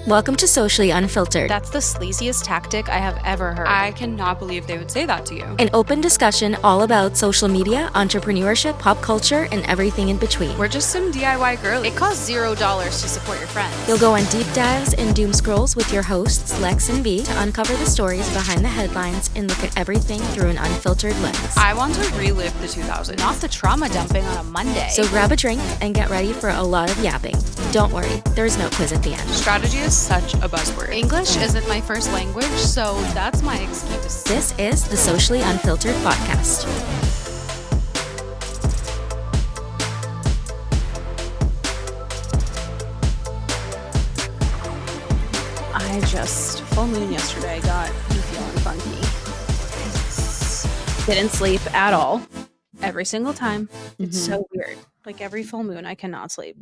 Welcome to Socially Unfiltered, That's the sleaziest tactic I have ever heard. I cannot believe they would say that to you. an open discussion all about social media, entrepreneurship, pop culture, and everything in between. We're just some DIY girlies. It costs $0 to support your friends. You'll go on deep dives and doom scrolls with your hosts, Lex and V, to uncover the stories behind the headlines and look at everything through an unfiltered lens. I want to relive the 2000s. Not the trauma dumping on a Monday. So grab a drink and get ready for a lot of yapping. Don't worry, there's no quiz at the end. Strategy is such a buzzword. English isn't my first language, so that's my excuse. This is the Socially Unfiltered podcast. Full moon yesterday got me feeling funky. Didn't sleep at all. Every single time. It's so weird. Like every full moon, I cannot sleep.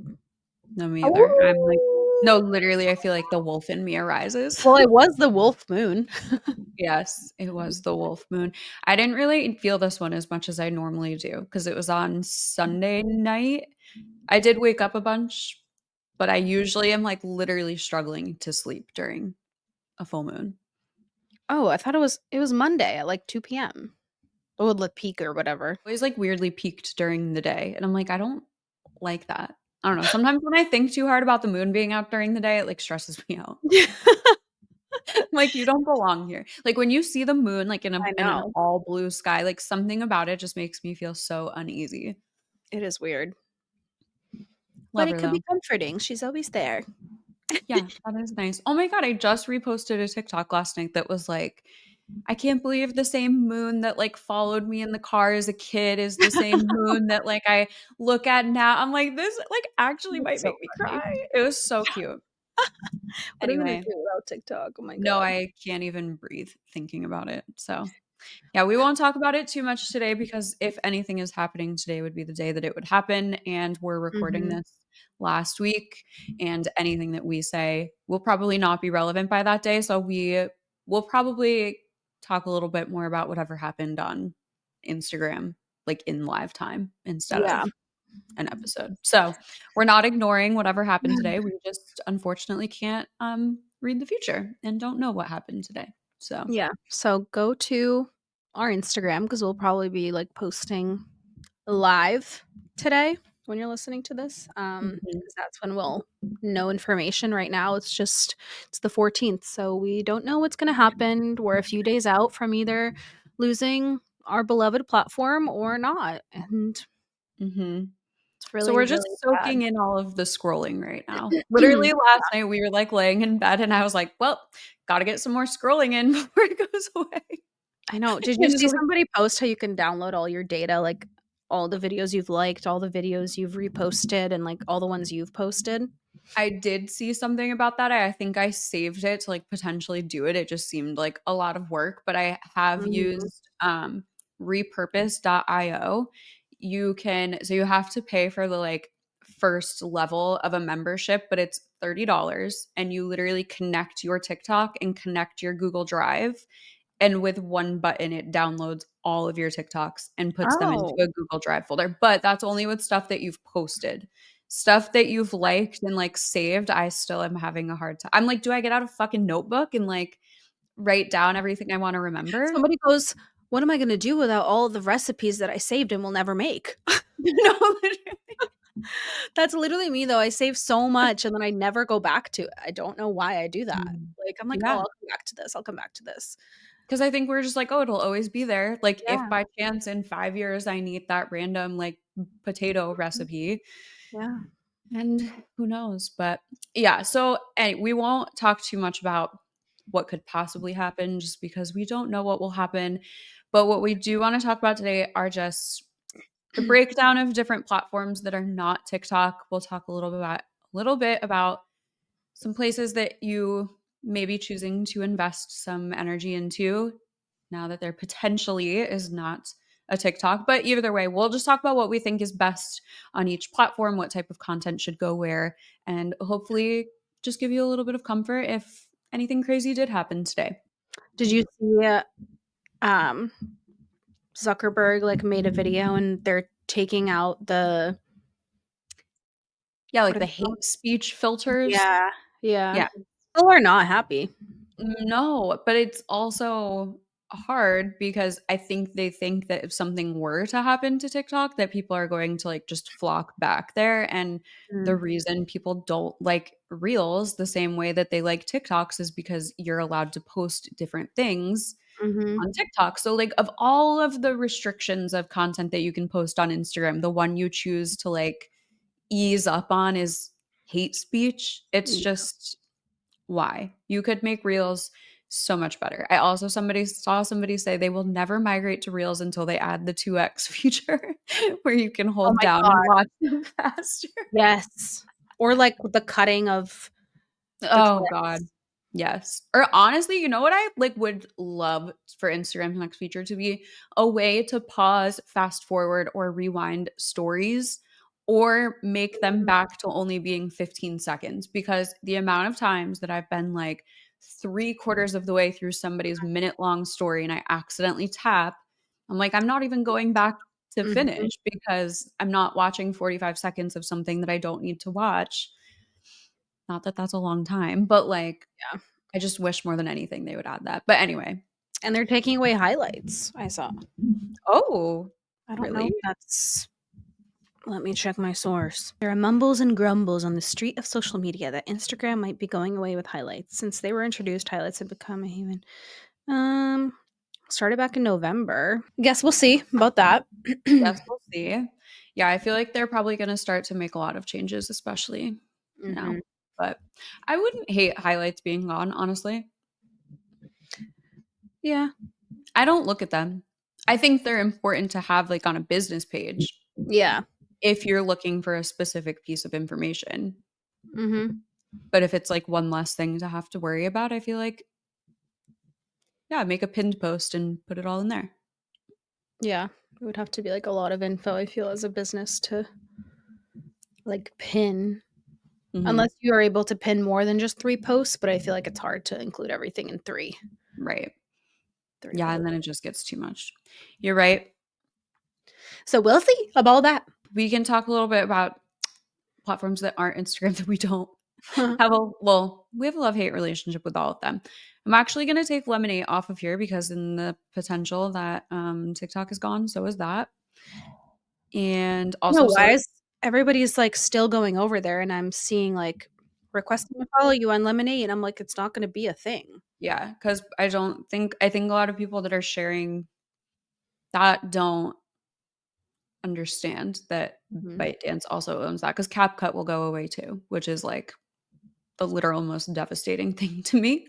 No, me either. I'm like, no, literally, I feel like the wolf in me arises. Well, it was the wolf moon. Yes, it was the wolf moon. I didn't really feel this one as much as I normally do because it was on Sunday night. I did wake up a bunch, but I usually am like literally struggling to sleep during a full moon. Oh, I thought it was Monday at like 2 p.m. It would look peak or whatever. Always like weirdly peaked during the day. And I'm like, I don't like that. I don't know. Sometimes when I think too hard about the moon being out during the day, it like stresses me out. I'm like, you don't belong here. Like when you see the moon like in an all blue sky, like something about it just makes me feel so uneasy. It is weird. Love But her, it could be though. comforting. She's always there. Yeah, that is nice. Oh my God, I just reposted a TikTok last night that was like, I can't believe the same moon that like followed me in the car as a kid is the same moon that like I look at now. I'm like, this like actually might so make me funny. cry. It was so cute. What am I gonna Anyway, do without TikTok? Oh my God. no, I can't even breathe thinking about it. So yeah, we won't talk about it too much today because if anything is happening today would be the day that it would happen. And we're recording this last week. And anything that we say will probably not be relevant by that day. So we will probably talk a little bit more about whatever happened on Instagram, like in live time instead of an episode. So we're not ignoring whatever happened today. We just unfortunately can't read the future and don't know what happened today. So Yeah. So go to our Instagram because we'll probably be like posting live today when you're listening to this. Because that's when we'll know information. Right now it's the 14th. So we don't know what's gonna happen. We're a few days out from either losing our beloved platform or not. And it's really, So we're just really soaking in all of the scrolling right now. Literally last night we were like laying in bed and I was like, well, gotta get some more scrolling in before it goes away. I know. Did you see somebody post how you can download all your data, like all the videos you've liked, all the videos you've reposted, and like all the ones you've posted? I did see something about that. I think I saved it to like potentially do it. It just seemed like a lot of work, but I have used repurpose.io. You have to pay for the like first level of a membership, but it's $30 and you literally connect your TikTok and connect your Google Drive. And with one button, it downloads all of your TikToks and puts them into a Google Drive folder. But that's only with stuff that you've posted. Stuff that you've liked and like saved, I still am having a hard time. I'm like, do I get out a fucking notebook and like write down everything I want to remember? Somebody goes, "What am I going to do without all the recipes that I saved and will never make?" No, literally. That's literally me, though. I save so much and then I never go back to it. I don't know why I do that. Like, I'm like, oh, Yeah. I'll come back to this. I'll come back to this. Because I think we're just like, oh, it'll always be there. Like, Yeah. if by chance in 5 years I need that random like potato recipe, Yeah. and who knows? But yeah, so we won't talk too much about what could possibly happen just because we don't know what will happen. But what we do want to talk about today are just the breakdown of different platforms that are not TikTok. We'll talk a little bit about some places that you may be choosing to invest some energy into now that there potentially is not a TikTok. But either way, we'll just talk about what we think is best on each platform, what type of content should go where, and hopefully just give you a little bit of comfort if anything crazy did happen today. Did you see Zuckerberg like made a video and they're taking out the Yeah, like the hate speech filters. yeah. Yeah. people are not happy. No, but it's also hard because I think they think that if something were to happen to TikTok, that people are going to like just flock back there. And the Mm. reason people don't like Reels the same way that they like TikToks is because you're allowed to post different things Mhm. on TikTok. So, like, of all of the restrictions of content that you can post on Instagram, the one you choose to like ease up on is hate speech. It's Yeah. just why? You could make Reels so much better. I also saw somebody say they will never migrate to Reels until they add the 2x feature where you can Oh hold my down and god. watch them faster. Yes. Or like the cutting of the Oh god. clips. Yes. Or honestly, you know what I like would love for Instagram's next feature to be a way to pause, fast forward, or rewind stories or make them back to only being 15 seconds because the amount of times that I've been like 3/4 of the way through somebody's minute-long story and I accidentally tap, I'm like, I'm not even going back to Mhm. finish because I'm not watching 45 seconds of something that I don't need to watch. Not that that's a long time, but, like, Yeah. I just wish more than anything they would add that. But anyway. And they're taking away highlights, I saw. Oh, I don't know if really? that's let me check my source. There are mumbles and grumbles on the street of social media that Instagram might be going away with highlights. Since they were introduced, highlights have become a human. Um, started back in November. Guess we'll see about that. Yes, we'll see. Yeah, I feel like they're probably gonna start to make a lot of changes, especially now. Mhm. But I wouldn't hate highlights being gone, honestly. Yeah. I don't look at them. I think they're important to have, like, on a business page Yeah. if you're looking for a specific piece of information. Mhm. But if it's, like, one less thing to have to worry about, I feel like, yeah, make a pinned post and put it all in there. Yeah. It would have to be like a lot of info, I feel, as a business to like pin. Mhm. Unless you are able to pin more than just 3 posts, but I feel like it's hard to include everything in 3. Right. 3 Yeah, posts. and then it just gets too much. You're right. So we'll see about that. We can talk a little bit about platforms that aren't Instagram that we don't have a well, we have a love-hate relationship with all of them. I'm actually gonna take Lemonade off of here because in the potential that, TikTok is gone, so is that. And You know also so why is everybody's, like, still going over there, and I'm seeing, like, requesting to follow you on Lemonade, and I'm like, it's not gonna be a thing. yeah, because I think a lot of people that are sharing that don't understand that Mhm. ByteDance also owns that because CapCut will go away too, which is, like, the literal most devastating thing to me.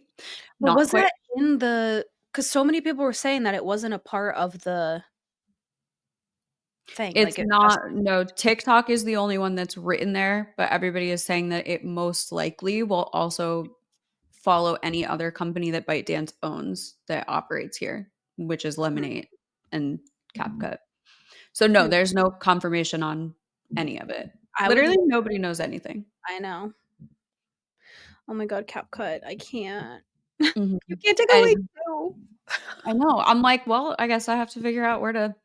But Not was quite that in the? Because so many people were saying that it wasn't a part of the thing, it's like, it just not no, TikTok is the only one that's written there, but everybody is saying that it most likely will also follow any other company that ByteDance owns that operates here, which is Mhm. Lemonade and CapCut. So, no, Hmm. there's no confirmation on any of it. I would Literally love nobody knows anything. I know. Oh my god, CapCut, I can't. Mhm. You can't take away And 2. I know. I'm like, "Well, I guess I have to figure out where to."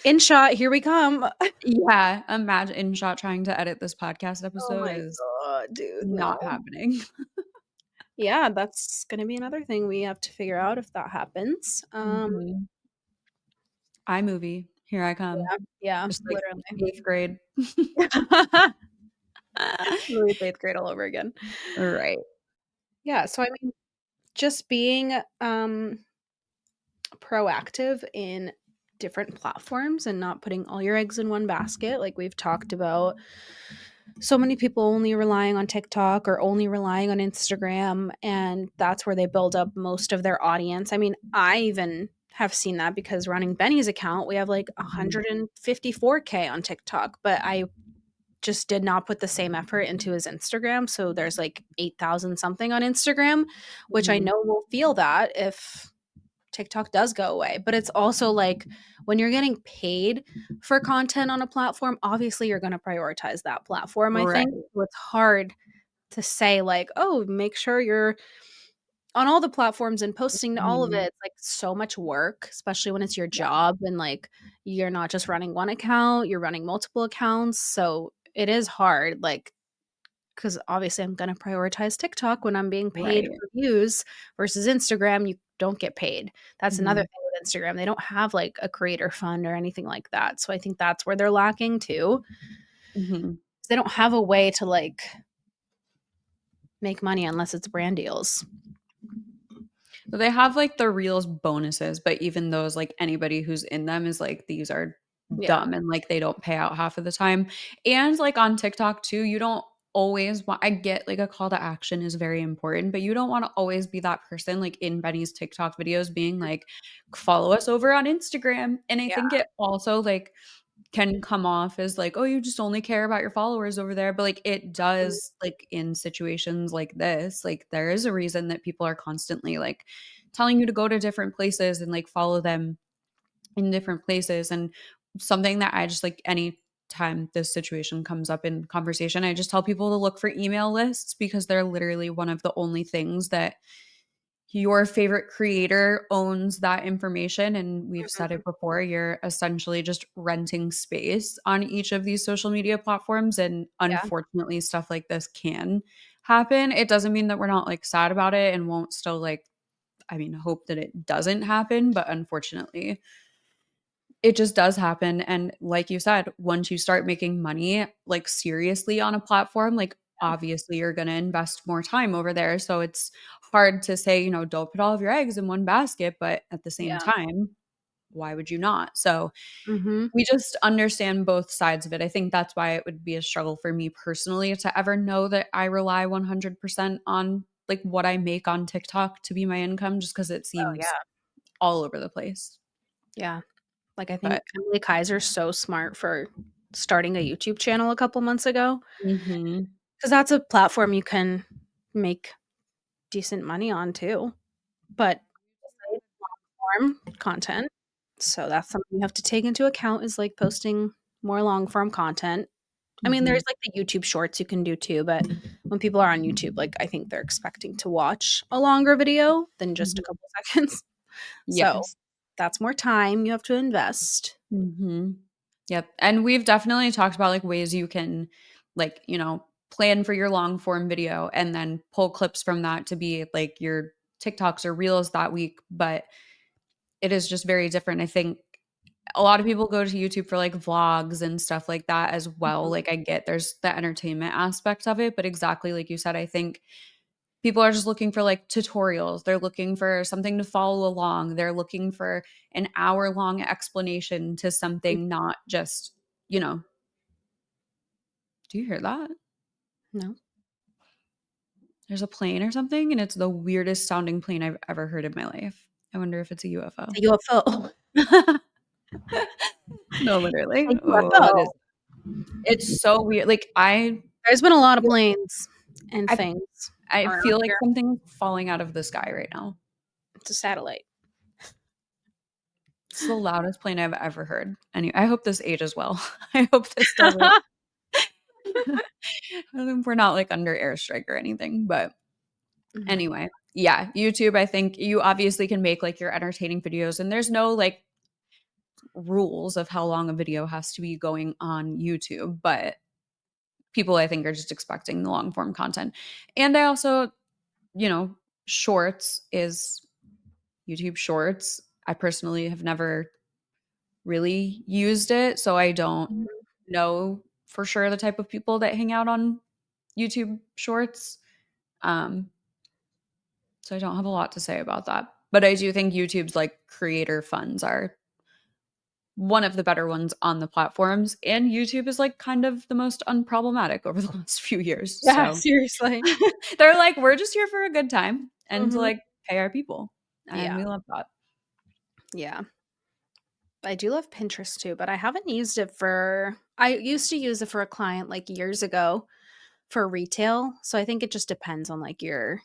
InShot, here we come. Yeah, imagine InShot trying to edit this podcast Oh episode my is god, dude, no. not happening. Yeah, that's gonna be another thing we have to figure out if that happens. Mhm. iMovie, here I come. Yeah, yeah, Just like literally. 8th grade. Literally 8th grade all over again. Right. Yeah, so I mean, just being, proactive in different platforms and not putting all your eggs in one basket, like we've talked about. So many people only relying on TikTok or only relying on Instagram, and that's where they build up most of their audience. I mean, I even have seen that because running Benny's account, we have like Mhm. 154K on TikTok, but I just did not put the same effort into his Instagram. So there's like 8,000 something on Instagram, which I Mhm. know will feel that if TikTok does go away. But it's also like when you're getting paid for content on a platform, obviously you're going to prioritize that platform, I Right. think. So it's hard to say, like, oh, make sure you're on all the platforms and posting to all of it. Mhm. It's like so much work, especially when it's your Yeah. job and like you're not just running one account, you're running multiple accounts. So it is hard. Like, because obviously I'm going to prioritize TikTok when I'm being paid Right. for views versus Instagram. You don't get paid. That's another Mhm. thing with Instagram. They don't have like a creator fund or anything like that. So I think that's where they're lacking too. Mhm. They don't have a way to like make money unless it's brand deals. So they have like the Reels bonuses, but even those, like anybody who's in them is like, these are Yeah. dumb and like they don't pay out half of the time. And like on TikTok too, you don't always want, I get like a call to action is very important, but you don't want to always be that person like in Benny's TikTok videos being like, follow us over on Instagram. And I Yeah. think it also like can come off as like, oh, you just only care about your followers over there. But like it does, like in situations like this, like there is a reason that people are constantly like telling you to go to different places and like follow them in different places. And something that I just like any time this situation comes up in conversation, I just tell people to look for email lists because they're literally one of the only things that your favorite creator owns that information. And we've said Mhm. it before, you're essentially just renting space on each of these social media platforms. And Yeah. unfortunately, stuff like this can happen. It doesn't mean that we're not like sad about it and won't still like, I mean, hope that it doesn't happen. But unfortunately, it just does happen. And like you said, once you start making money, like seriously on a platform, like obviously you're going to invest more time over there. So it's hard to say, you know, don't put all of your eggs in one basket. But at the same Yeah. time, why would you not? So Mhm. we just understand both sides of it. I think that's why it would be a struggle for me personally to ever know that I rely 100% on like what I make on TikTok to be my income, just because it Oh, seems yeah. all over the place. Yeah. Like, I But think Emily Kaiser's so smart for starting a YouTube channel a couple months ago, mhm. because that's a platform you can make decent money on too, but long form content, so that's something you have to take into account is, like, posting more long form content. I mean, there's, Mhm. like, the YouTube Shorts you can do too, but when people are on YouTube, like, I think they're expecting to watch a longer video than just a Mhm. couple seconds. So, Yes. that's more time you have to invest. Mhm. Yep, and we've definitely talked about, like, ways you can, like, you know, plan for your long form video and then pull clips from that to be, like, your TikToks or Reels that week, but it is just very different. I think a lot of people go to YouTube for, like, vlogs and stuff like that as well. Mhm. Like, I get there's the entertainment aspect of it, but exactly like you said, I think people are just looking for like tutorials. They're looking for something to follow along. They're looking for an hour-long explanation to something, not just, you know, do you hear that? No. There's a plane or something, and it's the weirdest sounding plane I've ever heard in my life. I wonder if it's a It's UFO. a UFO. No, literally. A Oh, that UFO. is it's so weird. Like There's been a lot of planes and I things I around feel like here. something's falling out of the sky right now. It's a satellite. It's the loudest plane I've ever heard. Anyway, I hope this ages well. I hope this doesn't we're not like under airstrike or anything, but Mhm. anyway, yeah, YouTube, I think you obviously can make like your entertaining videos and there's no like rules of how long a video has to be going on YouTube, but people I think are just expecting the long form content. And I also, you know, shorts is YouTube shorts. I personally have never really used it, so I don't Mhm. know for sure the type of people that hang out on YouTube shorts. Um, so I don't have a lot to say about that. But I do think YouTube's like creator funds are one of the better ones on the platforms. And YouTube is like kind of the most unproblematic over the last few years. Yeah, So seriously. they're like, we're just here for a good time and to Mhm. like pay our people. And Yeah, we love that. yeah. I do love Pinterest too, but I haven't used it for I used to use it for a client, like, years ago for retail, so I think it just depends on, like, your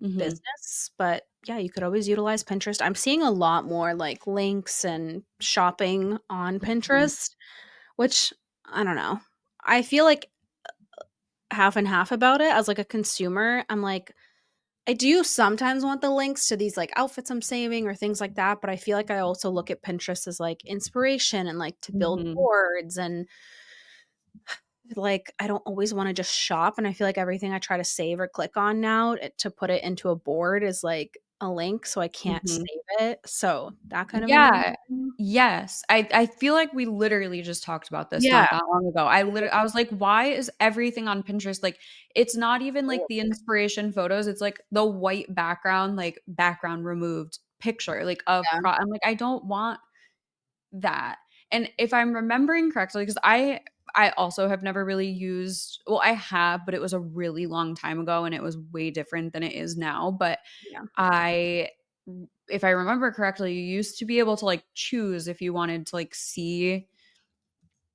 Hmm. business, but, yeah, you could always utilize Pinterest. I'm seeing a lot more, like, links and shopping on Pinterest, which, I don't know. I feel like half and half about it as, like, a consumer. I'm like, I do sometimes want the links to these, like, outfits I'm saving or things like that, but I feel like I also look at Pinterest as, like, inspiration and, like, to build Hmm. boards and like I don't always want to just shop, and I feel like everything I try to save or click on now to put it into a board is like a link, so I can't Mhm. save it. So that kind of annoys Yeah. me. Yes. I feel like we literally just talked about this Yeah. not that long ago. I was like, "Why is everything on Pinterest like it's not even like the inspiration photos, it's like the white background, like background removed picture like of Yeah. I'm like, "I don't want that." And if I'm remembering correctly, because I also have never really used well, I have, but it was a really long time ago and it was way different than it is now. But Yeah. I if I remember correctly, you used to be able to like choose if you wanted to like see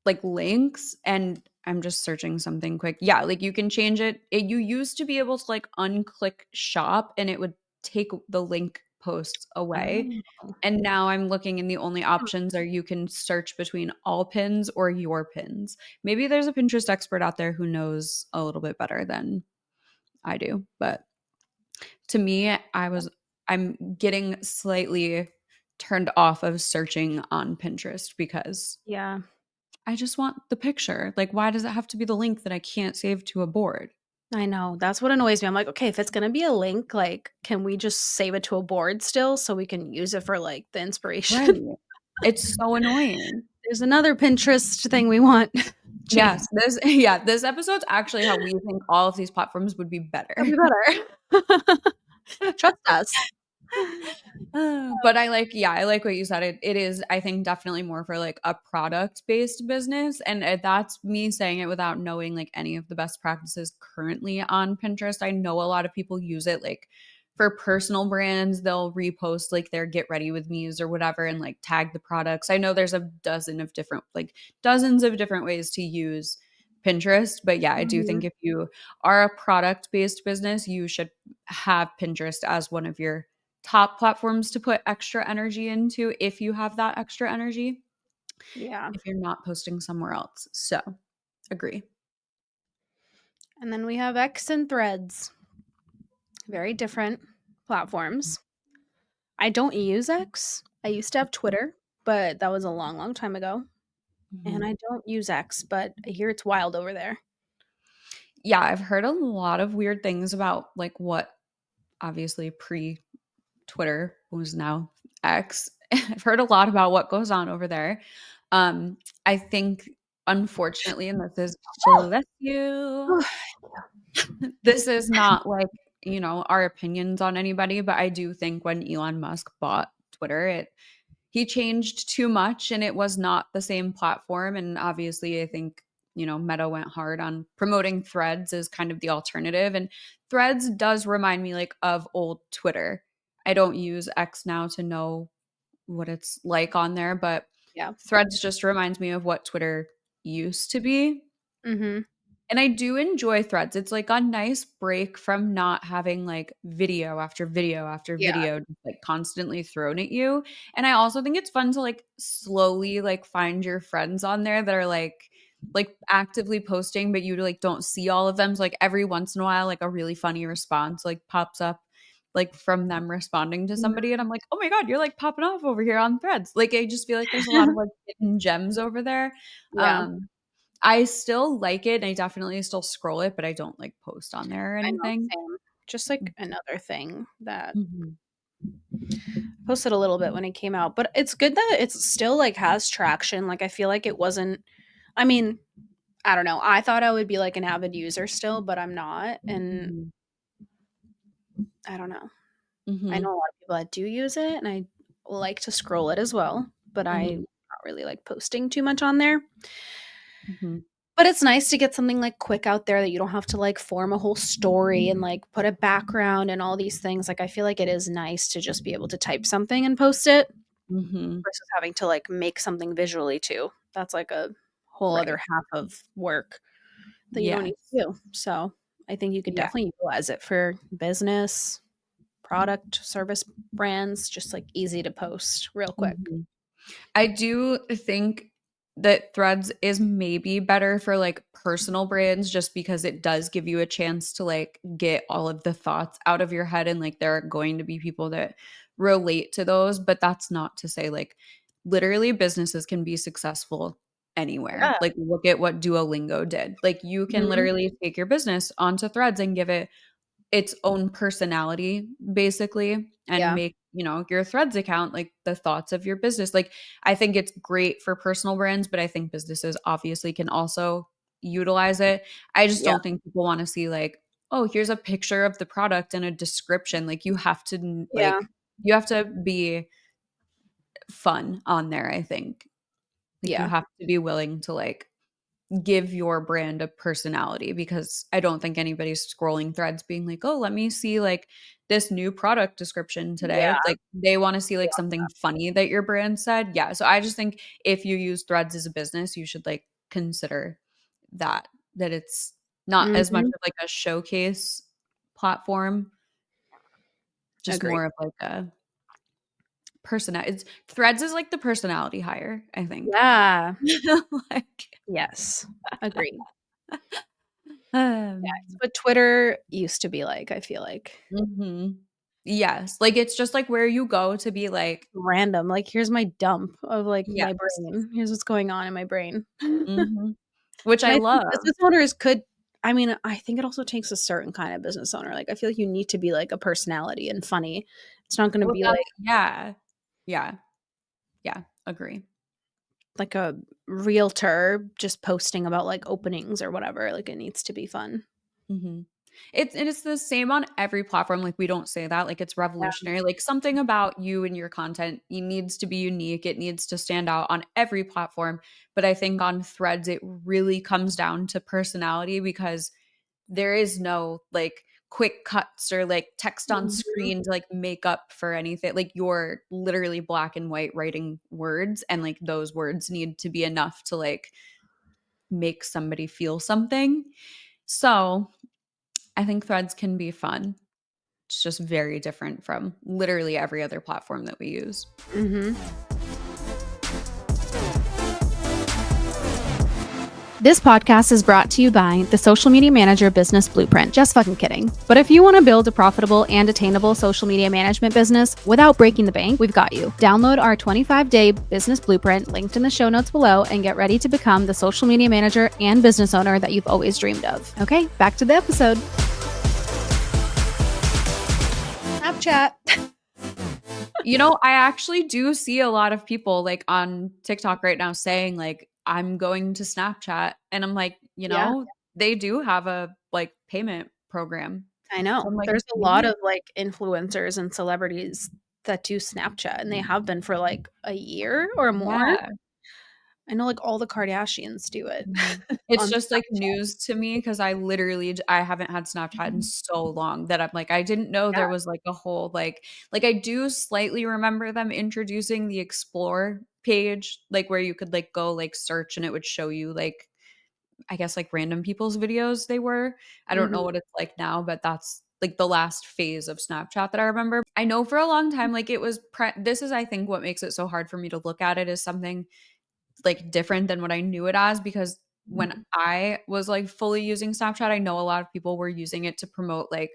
like links, and I'm just searching something quick. Yeah, like you can change it. You used to be able to like unclick shop and it would take the link posts away. Oh. And now I'm looking and the only options are you can search between all pins or your pins. Maybe there's a Pinterest expert out there who knows a little bit better than I do. But to me, I'm getting slightly turned off of searching on Pinterest because Yeah. I just want the picture. Like, why does it have to be the link that I can't save to a board? I know. That's what annoys me. I'm like, okay, if it's gonna be a link, like, can we just save it to a board still so we can use it for like the Right. inspiration? It's so annoying. There's another Pinterest thing we want Yes, changed. this yeah, this episode's actually how we think all of these platforms would be That'd better. be better. Trust us. But I like yeah, I like what you said. It is, I think, definitely more for like a product-based business, and that's me saying it without knowing like any of the best practices currently on Pinterest. I know a lot of people use it like for personal brands. They'll repost like their get ready with me's or whatever and like tag the products. I know there's a dozen of different like dozens of different ways to use Pinterest, but yeah, I do think Mhm. if you are a product-based business, you should have Pinterest as one of your top platforms to put extra energy into if you have that extra energy, Yeah. if you're not posting somewhere else. So, agree. And then we have X and Threads. Very different platforms. I don't use X. I used to have Twitter, but that was a long, long time ago. And Mhm. I don't use X, but I hear it's wild over there. Yeah, I've heard a lot of weird things about like what obviously pre Twitter was now X. I've heard a lot about what goes on over there. I think unfortunately, and this is bless you. This is not like, our opinions on anybody, but I do think when Elon Musk bought Twitter, he changed too much and it was not the same platform. And obviously, I think, Meta went hard on promoting Threads as kind of the alternative. And Threads does remind me like of old Twitter. I don't use X now to know what it's like on there, but Yeah. Threads just reminds me of what Twitter used to be. Mhm. And I do enjoy Threads. It's like a nice break from not having like video after video after Yeah. video just like constantly thrown at you. And I also think it's fun to like slowly like find your friends on there that are like actively posting, but you like don't see all of them. So like every once in a while, like a really funny response like pops up like from them responding to somebody. And I'm like, oh my God, you're like popping off over here on Threads. Like I just feel like there's a lot of like hidden gems over there. Yeah. Um I still like it, and I definitely still scroll it, but I don't, like, post on there or I know, anything. same. Just like another thing that Mhm. posted a little bit when it came out, but it's good that it's still like has traction. Like I feel like it wasn't I mean, I don't know. I thought I would be like an avid user still, but I'm not. And Mhm. I don't know. I Mhm. know a lot of people that do use it and I like to scroll it as well, but I Mhm. not really like posting too much on there. Mhm. But it's nice to get something like quick out there that you don't have to like form a whole story and like put a background and all these things. Like I feel like it is nice to just be able to type something and post it Mhm. versus having to like make something visually too. That's like a whole other Right. half of work that you don't need Yes. to do. So I think you could Yeah. definitely utilize it for business, product, service brands, just like easy to post real quick. Mhm. I do think that Threads is maybe better for, like, personal brands just because it does give you a chance to, like, get all of the thoughts out of your head, and, like, there are going to be people that relate to those, but that's not to say, like, literally businesses can be successful anywhere. Yeah. Like, look at what Duolingo did. Like, you can Mhm. literally take your business onto Threads and give it its own personality, basically, and Yeah. make, your Threads account like the thoughts of your business. Like, I think it's great for personal brands, but I think businesses obviously can also utilize it. I just Yeah. don't think people want to see like, oh, here's a picture of the product and a description. Like, Yeah. you have to be fun on there, I think. Like, you Yeah. have to be willing to like give your brand a personality, because I don't think anybody's scrolling Threads being like, "Oh, let me see like this new product description today." Yeah. Like, they want to see like something funny that your brand said. Yeah, so I just think if you use Threads as a business, you should like consider that it's not as much Mhm. of like a showcase platform, just Agree. more of like a it's Threads is like the personality hire, I think. Yeah. Like, Yes. Agree. um, It's what Twitter used to be like, I feel like. mhm. Yes, like, it's just, like, where you go to be like, Random. Like, here's my dump of like my yes. brain. Here's what's going on in my brain. Mhm. Which And I I think love. business owners could I mean, I think it also takes a certain kind of business owner. Like, I feel like you need to be like a personality and funny. It's not gonna Well, be that's like yeah. Yeah. Yeah, agree. a realtor just posting about like openings or whatever. Like, it needs to be fun. Mhm. It's the same on every platform, like, we don't say that, like, it's Yeah. revolutionary, like, something about you and your content, it needs to be unique, it needs to stand out on every platform, but I think on Threads, it really comes down to personality, because there is no, like, quick cuts or, like, text on Mhm. screen to, like, make up for anything, like, you're literally black and white writing words, and, like, those words need to be enough to, like, make somebody feel something. So, I think Threads can be fun. It's just very different from literally every other platform that we use. Mhm. This podcast is brought to you by the Social Media Manager Business Blueprint. Just fucking kidding. But if you want to build a profitable and attainable social media management business without breaking the bank, we've got you. Download our 25-day business blueprint linked in the show notes below and get ready to become the social media manager and business owner that you've always dreamed of. Okay, back to the episode. Snapchat. I actually do see a lot of people like on TikTok right now saying like, I'm going to Snapchat. And I'm like, Yeah, they do have a like payment program. I So know. I'm like, There's a lot maybe, of like influencers and celebrities that do Snapchat, and they have been for like a year or more. yeah. I know like all the Kardashians do it Mhm. It's on just, like, Snapchat. news to me, because I literally I haven't had Snapchat in so long that I'm like, I didn't know Yeah. there was, like, a whole, I do slightly remember them introducing the explore page, like, where you could, like, go, like, search and it would show you, like, I guess, like, random people's videos they were. I don't know Mhm. what it's like now, but that's, like, the last phase of Snapchat that I remember. I know for a long time, like, it was this is, I think, what makes it so hard for me to look at it as something like different than what I knew it as, because when Mhm. I was like fully using Snapchat, I know a lot of people were using it to promote like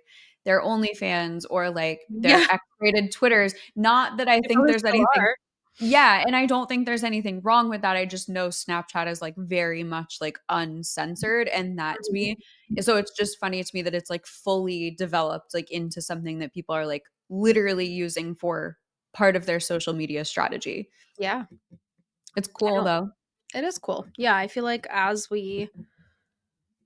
their OnlyFans or like Yeah, their X-rated Twitters. Not that I they think probably there's still anything. are. Yeah, and I don't think there's anything wrong with that. I just know Snapchat is like very much like uncensored, and that to me, Mhm. so it's just funny to me that it's like fully developed like into something that people are like literally using for part of their social media strategy. Yeah, It's I cool know. though. It is cool. Yeah, I feel like as we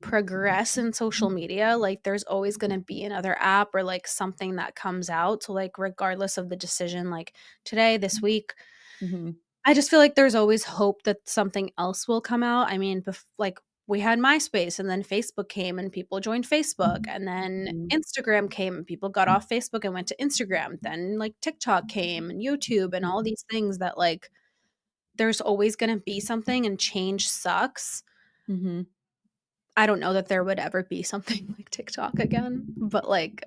progress in social media, like there's always going to be another app or like something that comes out. So like regardless of the decision, like today, this week, Mhm. I just feel like there's always hope that something else will come out. I mean, like we had MySpace and then Facebook came and people joined Facebook and then Mhm. Instagram came and people got off Facebook and went to Instagram. Then like TikTok came and YouTube and all these things that like there's always going to be something and change sucks. Mhm. I don't know that there would ever be something like TikTok again, but like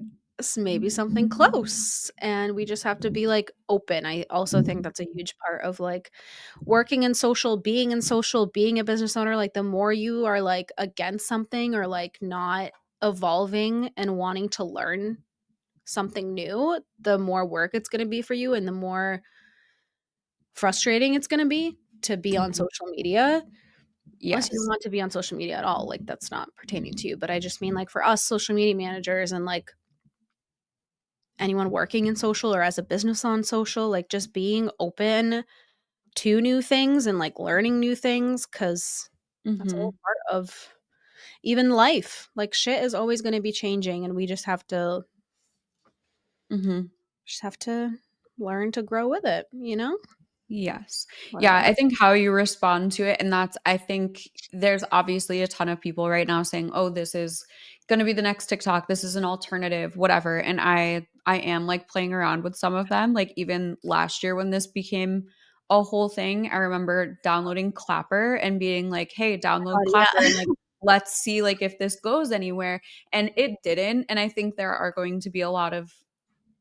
maybe something close and we just have to be like open. I also think that's a huge part of like working in social, being a business owner. Like the more you are like against something or like not evolving and wanting to learn something new, the more work it's going to be for you and the more frustrating it's going to be on Mhm. social media. Unless you don't Yes. want to be on social media at all, like that's not pertaining to you. But I just mean like for us social media managers and like anyone working in social or as a business on social, like just being open to new things and like learning new things because that's all Mhm. part of even life. Like shit is always going to be changing and we Mhm. just have to learn to grow with it, you know? Yes. Yeah, Whatever. I think how you respond to it, and that's I think there's obviously a ton of people right now saying, "Oh, this is going to be the next TikTok. This is an alternative, whatever." And I am like playing around with some of them. Like even last year when this became a whole thing, I remember downloading Clapper and being like, "Hey, download God, Clapper yeah. and like let's see like if this goes anywhere." And it didn't, and I think there are going to be a lot of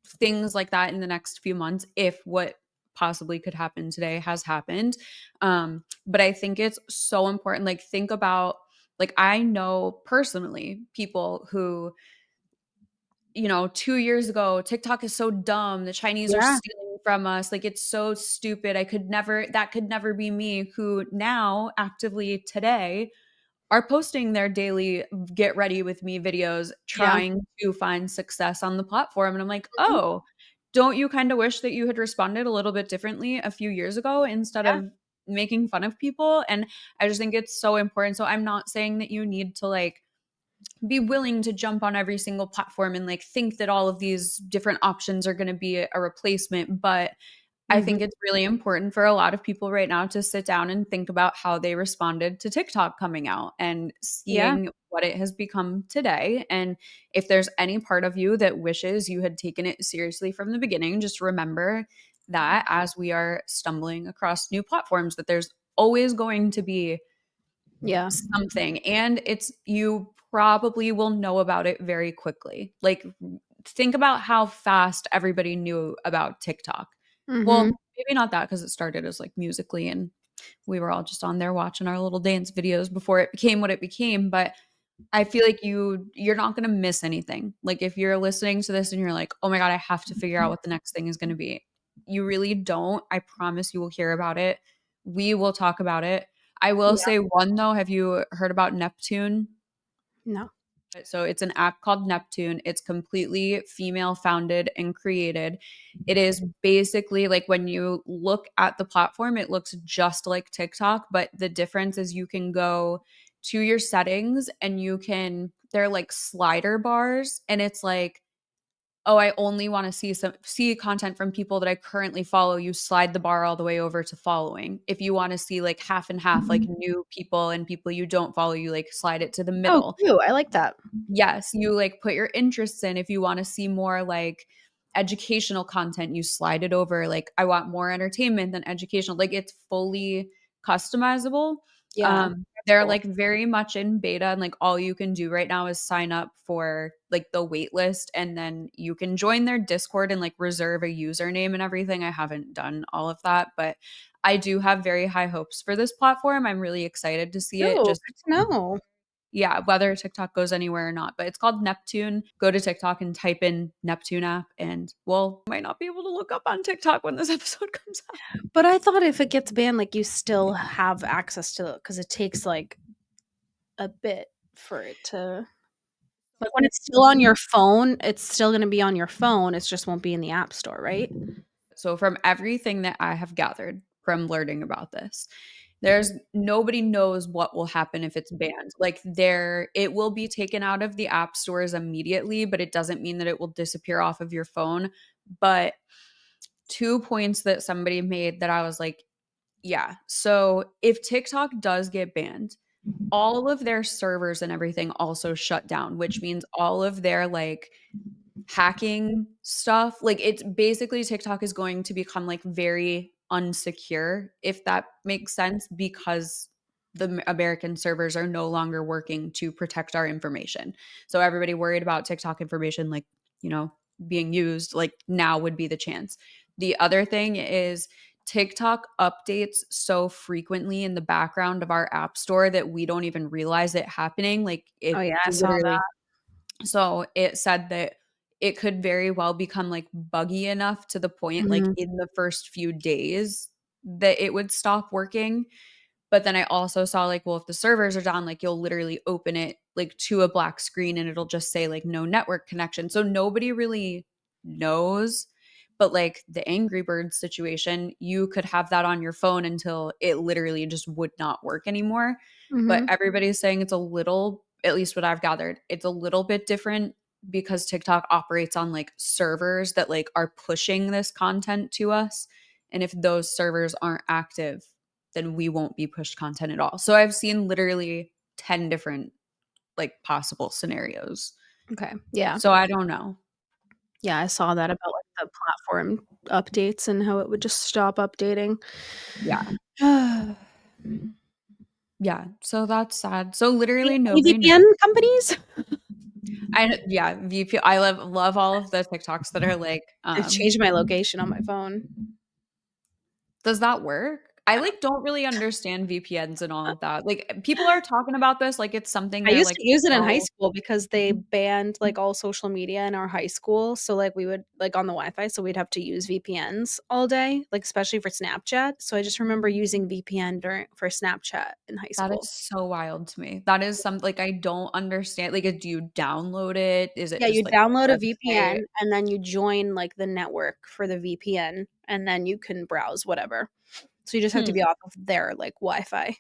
things like that in the next few months if what possibly could happen today has happened. But I think it's so important. Like, think about, like, I know personally people who, 2 years ago, TikTok is so dumb. The Chinese are Yeah. stealing from us. Like, it's so stupid. That could never be me, who now actively today are posting their daily get ready with me videos Yeah. trying to find success on the platform. And I'm like, Mhm. oh, don't you kind of wish that you had responded a little bit differently a few years ago instead Yeah. of making fun of people? And I just think it's so important. So I'm not saying that you need to like be willing to jump on every single platform and like think that all of these different options are going to be a replacement, but I Mhm. think it's really important for a lot of people right now to sit down and think about how they responded to TikTok coming out and Yeah. seeing what it has become today. And if there's any part of you that wishes you had taken it seriously from the beginning, just remember that as we are stumbling across new platforms, that there's always going to be Yeah. something, and it's you probably will know about it very quickly. Like, think about how fast everybody knew about TikTok. Mhm. Well, maybe not that because it started as like Musically and we were all just on there watching our little dance videos before it became what it became, but I feel like you're not gonna miss anything. Like, if you're listening to this and you're like, "Oh my god, I have to figure out what the next thing is gonna be." You really don't. I promise you will hear about it. We will talk about it. I will Yeah. say one though, have you heard about Neptune? No. So it's an app called Neptune. It's completely female founded and created. It is basically like when you look at the platform, it looks just like TikTok, but the difference is you can go to your settings and they're like slider bars, and it's like, oh, I only want to see content from people that I currently follow. You slide the bar all the way over to following. If you want to see like half and half, like new people and people you don't follow, you like slide it to the Oh, middle. cute. I like that. Yes, you like put your interests in. If you want to see more like educational content, you slide it over. Like, I want more entertainment than educational. Like, it's fully customizable. Yeah. That's They're cool. like very much in beta, and like all you can do right now is sign up for like the wait list, and then you can join their Discord and like reserve a username and everything. I haven't done all of that, but I do have very high hopes for this platform. I'm really excited to see it. Ooh, Just good to know. yeah, whether TikTok goes anywhere or not, but it's called Neptune. Go to TikTok and type in Neptune app, and well, might not be able to look up on TikTok when this episode comes out. But I thought if it gets banned, like you still have access to it because it takes like a bit for it to like when it's still on your phone, it's still gonna be on your phone. It just won't be in the app store, right? So, from everything that I have gathered from learning about this, there's nobody knows what will happen if it's banned. Like, it will be taken out of the app stores immediately, but it doesn't mean that it will disappear off of your phone. But two points that somebody made that I was like, yeah. So if TikTok does get banned, all of their servers and everything also shut down, which means all of their like hacking stuff, like it's basically TikTok is going to become like very unsecure, if that makes sense, because American servers are no longer working to protect our information. So everybody worried about TikTok information, like, you know, being used, like now would be the chance. The other thing is TikTok updates so frequently in the background of our app store that we don't even realize it happening. Like, Oh it yeah, I saw literally, that. so it said that it could very well become like buggy enough to the point like Mhm. in the first few days that it would stop working. But then I also saw like, well, if the servers are down, like you'll literally open it like to a black screen and it'll just say like no network connection. So nobody really knows. But like the Angry Birds situation, you could have that on your phone until it literally just would not work anymore. But Mm-hmm. everybody's saying it's a little, at least what I've gathered, it's a little bit different because TikTok operates on like servers that like are pushing this content to us. And if those servers aren't active, then we won't be pushed content at all. So I've seen literally 10 different like possible scenarios. Okay. Yeah. So I don't know. Yeah, I saw that about like the platform updates and how it would just stop updating. Yeah. Any Yeah. So that's sad. So literally nobody knows. VPN companies? VP. I love all of the TikToks that are like, I've changed my location on my phone. does that work? I like don't really understand VPNs and all of that. Like people are talking about this like it's something I they're used like, to use it in high oh, school because they banned like all social media in our high school. So like we would like on the Wi-Fi, so we'd have to use VPNs all day, like especially for Snapchat. So I just remember using VPN for Snapchat in high that school. is so wild to me. That is some like I don't understand. Like, do you download it? Is it Yeah, you just like download a a website? VPN and then you join like the network for the VPN and then you can browse whatever. So you just have to Hmm. be off of their like Wi-Fi.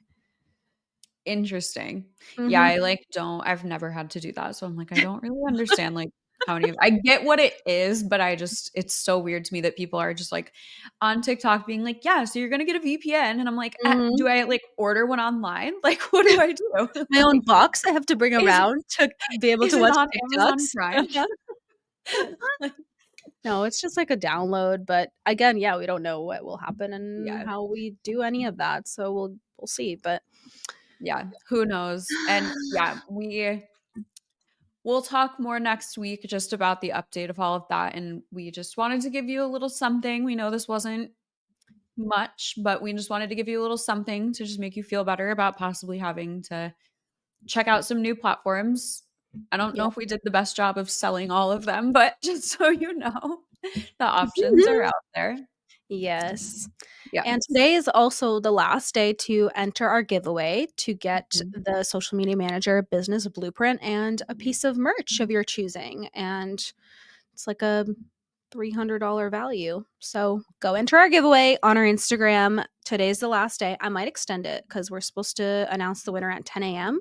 Interesting. Yeah, Mhm. I like don't I've never had to do that. So I'm like, I don't really understand like how many I get what it is, but I just it's so weird to me that people are just like on TikTok being like, yeah, so you're gonna get a VPN. And I'm like, do Mhm. I like order one online? Like, what do I do? My own Like, box I have to bring is around to be able is to it watch on Amazon TikToks. Prime? Like, No, it's just like a download, but again, yeah, we don't know what will happen and yeah, how we do any of that. So we'll see, but yeah. Who knows? And yeah, we'll talk more next week just about the update of all of that. And we just wanted to give you a little something. We know this wasn't much, but we just wanted to give you a little something to just make you feel better about possibly having to check out some new platforms. I don't know yeah. if we did the best job of selling all of them, but just so you know, the options are out there. Yes. Yeah. And today is also the last day to enter our giveaway to get Mhm. the social media manager business blueprint and a piece of merch of your choosing. And it's like a $300 value. So go enter our giveaway on our Instagram. Today's the last day. I might extend it because we're supposed to announce the winner at 10 a.m.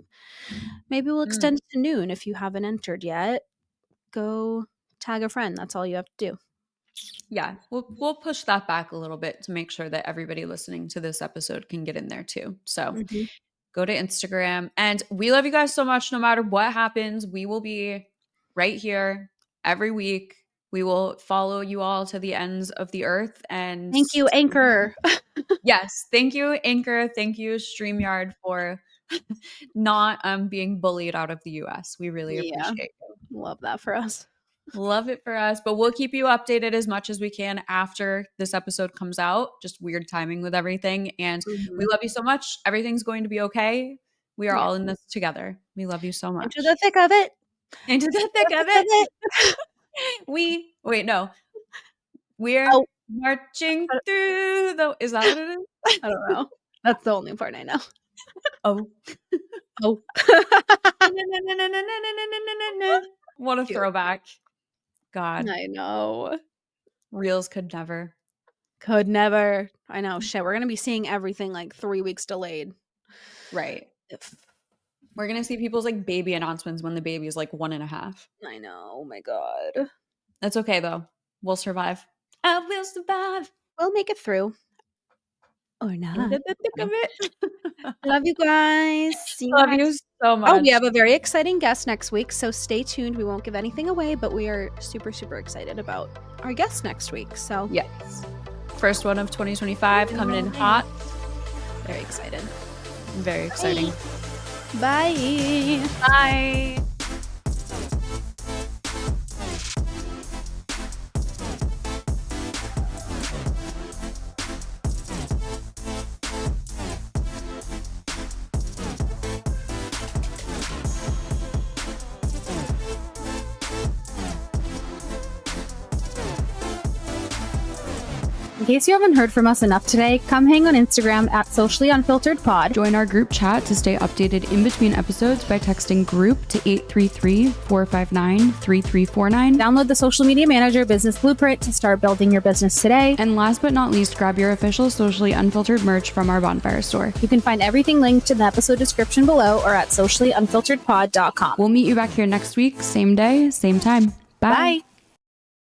Maybe we'll Mm. extend it to noon if you haven't entered yet. Go tag a friend. That's all you have to do. Yeah, we'll push that back a little bit to make sure that everybody listening to this episode can get in there too. So Mhm. go to Instagram. And we love you guys so much. No matter what happens, we will be right here every week. We will follow you all to the ends of the earth. And Thank you, Anchor. yes, thank you, Anchor. Thank you, StreamYard, for not being bullied out of the US. We really Yeah, appreciate you. love that for us. Love it for us, but we'll keep you updated as much as we can after this episode comes out. Just weird timing with everything. And we Mhm. love you so much. Everything's going to be okay. We are Yeah. all in this together. We love you so Into the much. thick of it. Into the The thick of thick of it. it. Wait, no. We're Oh, marching I through the, is that what it is? I don't know. That's the only part I know. Oh. Oh. What a Cute. throwback. God, I know. reels could never. Could never. I know. Shit, we're gonna be seeing everything like 3 weeks delayed. Right. If We're gonna see people's like baby announcements when the baby is like 1.5. I know. Oh my god. That's okay though. We'll survive. I will survive. We'll make it through. Or Into not. the thick of it. Love you guys. See you Love you next. so Oh, we much. have a very exciting guest next week, so stay tuned. We won't give anything away, but we are super, super excited about our guest next week. So Yes. First one of 2025 coming in hot. very excited. Very exciting. Bye. Bye. In case you haven't heard from us enough today, come hang on Instagram at sociallyunfilteredpod. Join our group chat to stay updated in between episodes by texting group to 833-459-3349. Download the Social Media Manager Business Blueprint to start building your business today. And last but not least, grab your official Socially Unfiltered merch from our Bonfire store. You can find everything linked in the episode description below or at sociallyunfilteredpod.com. We'll meet you back here next week, same day, same time. Bye. Bye.